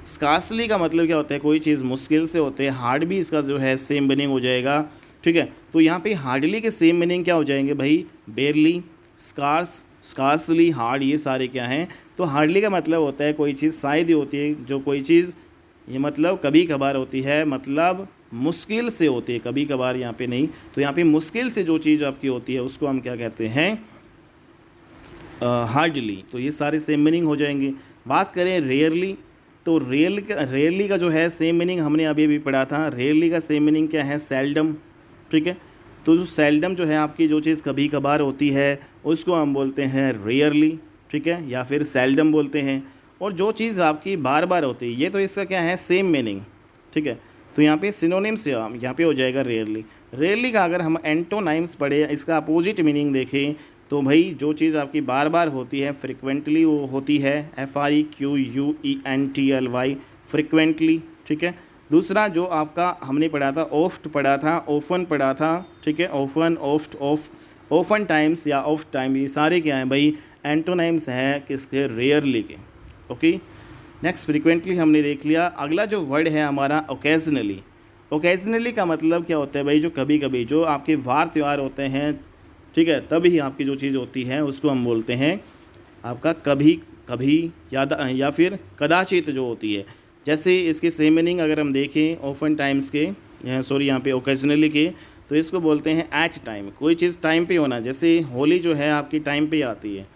स्कार्सली का मतलब क्या होता है, कोई चीज़ मुश्किल से होते हैं। हार्ड भी इसका जो है सेम मीनिंग हो जाएगा, ठीक है। तो यहाँ पे हार्डली के सेम मीनिंग क्या हो जाएंगे भाई, बेयरली, स्कार्स, स्कार्सली, हार्ड, ये सारे क्या हैं। तो हार्डली का मतलब होता है कोई चीज़ शायद ही होती है, जो कोई चीज़ ये मतलब कभी कभार होती है, मतलब मुश्किल से होती है, कभी कभार यहाँ पे नहीं। तो यहाँ पे मुश्किल से जो चीज़ आपकी होती है उसको हम क्या कहते हैं, हार्डली। तो ये सारे सेम मीनिंग हो जाएंगे। बात करें रेयरली, तो रेयरली का जो है सेम मीनिंग हमने अभी भी पढ़ा था। रेयरली का सेम मीनिंग क्या है, सेल्डम, ठीक है। तो जो सेल्डम जो है आपकी जो चीज़ कभी कभार होती है उसको हम बोलते हैं रेयरली, ठीक है, या फिर सेल्डम बोलते हैं। और जो चीज़ आपकी बार बार होती है, ये तो इसका क्या है सेम मीनिंग, ठीक है। तो यहाँ पे सिनोनिम्स यहाँ पे हो जाएगा रेयरली। रेयरली का अगर हम एंटोनाइम्स पढ़े, इसका अपोजिट मीनिंग देखें, तो भाई जो चीज़ आपकी बार बार होती है फ्रिक्वेंटली वो होती है, FREQUENTLY, फ्रिक्वेंटली, ठीक है। दूसरा जो आपका हमने पढ़ा था, ऑफ्ट पढ़ा था, ओफन पढ़ा था, ठीक है, ओफन, ऑफ्ट, ओफन टाइम्स या ऑफ टाइम, ये सारे क्या हैं भाई, एंटोनाइम्स हैं किसके, रेयरली के, ओके। नेक्स्ट फ्रिक्वेंटली हमने देख लिया। अगला जो वर्ड है हमारा ओकेजनली। ओकेजनली का मतलब क्या होता है भाई, जो कभी कभी, जो आपके वार त्यौहार होते हैं, ठीक है, तभी आपकी जो चीज़ होती है उसको हम बोलते हैं आपका कभी कभी या फिर कदाचित जो होती है। जैसे इसके सेम मीनिंग अगर हम देखें ओफन टाइम्स के, यहाँ पे ओकेजनली के, तो इसको बोलते हैं एट टाइम, कोई चीज़ टाइम पे होना। जैसे होली जो है आपकी टाइम पे आती है,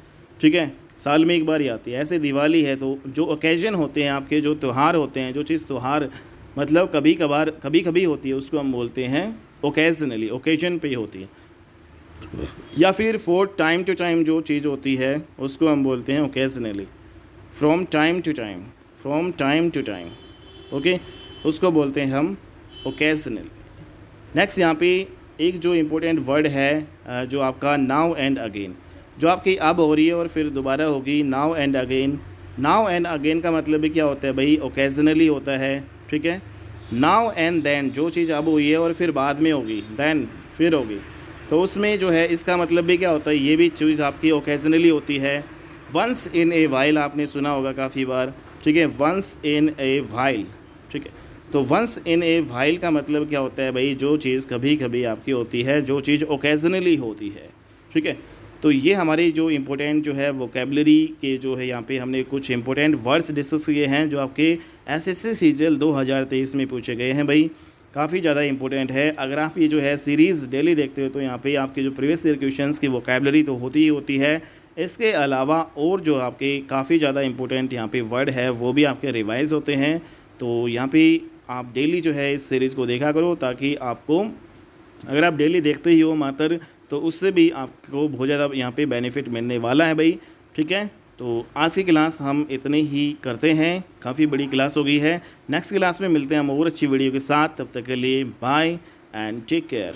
ठीक है, साल में एक बार ही आती है। ऐसे दिवाली है, तो जो ओकेजन होते हैं आपके, जो त्यौहार होते हैं, जो चीज़ त्यौहार मतलब कभी कभार, कभी कभी होती है, उसको हम बोलते हैं ओकेजनली, ओकेजन पे होती है। या फिर फॉर टाइम टू टाइम जो चीज़ होती है उसको हम बोलते हैं occasionally. From time to time, from time to time, okay, उसको बोलते हैं हम ओकेजनली। नेक्स्ट यहाँ पे एक जो इम्पोर्टेंट वर्ड है जो आपका नाउ एंड अगेन, जो आपकी अब हो रही है और फिर दोबारा होगी now and again. Now and again का मतलब भी क्या होता है भाई, ओकेजनली होता है, ठीक है। नाउ एंड देन, जो चीज़ अब हुई है और फिर बाद में होगी, देन फिर होगी, तो उसमें जो है इसका मतलब भी क्या होता है, ये भी चीज़ आपकी ओकेजनली होती है। वंस इन ए वाइल आपने सुना होगा काफ़ी बार, ठीक है, वंस इन ए वाइल, ठीक है। तो वंस इन ए वाइल का मतलब क्या होता है भाई, जो चीज़ कभी कभी आपकी होती है, जो चीज़ ओकेजनली होती है, ठीक है। तो ये हमारी जो इम्पोर्टेंट जो है वोकेबलरी के जो है यहाँ पे हमने कुछ इंपॉर्टेंट वर्ड्स डिस्कस किए हैं जो आपके एसएससी सीजीएल 2023 में पूछे गए हैं भाई। काफ़ी ज़्यादा इंपॉर्टेंट है। अगर आप ये जो है सीरीज़ डेली देखते हो तो यहाँ पे आपके जो प्रीवियस ईयर क्वेश्चंस की वोकेबलरी तो होती ही होती है, इसके अलावा और जो आपके काफ़ी ज़्यादा इंपॉर्टेंट यहाँ पे वर्ड है वो भी आपके रिवाइज होते हैं। तो यहाँ पे आप डेली जो है इस सीरीज़ को देखा करो, ताकि आपको, अगर आप डेली देखते ही हो मात्र, तो उससे भी आपको बहुत ज़्यादा यहाँ पे बेनिफिट मिलने वाला है भाई, ठीक है। तो आज की क्लास हम इतने ही करते हैं, काफ़ी बड़ी क्लास हो गई है। नेक्स्ट क्लास में मिलते हैं हम और अच्छी वीडियो के साथ, तब तक के लिए बाय एंड टेक केयर।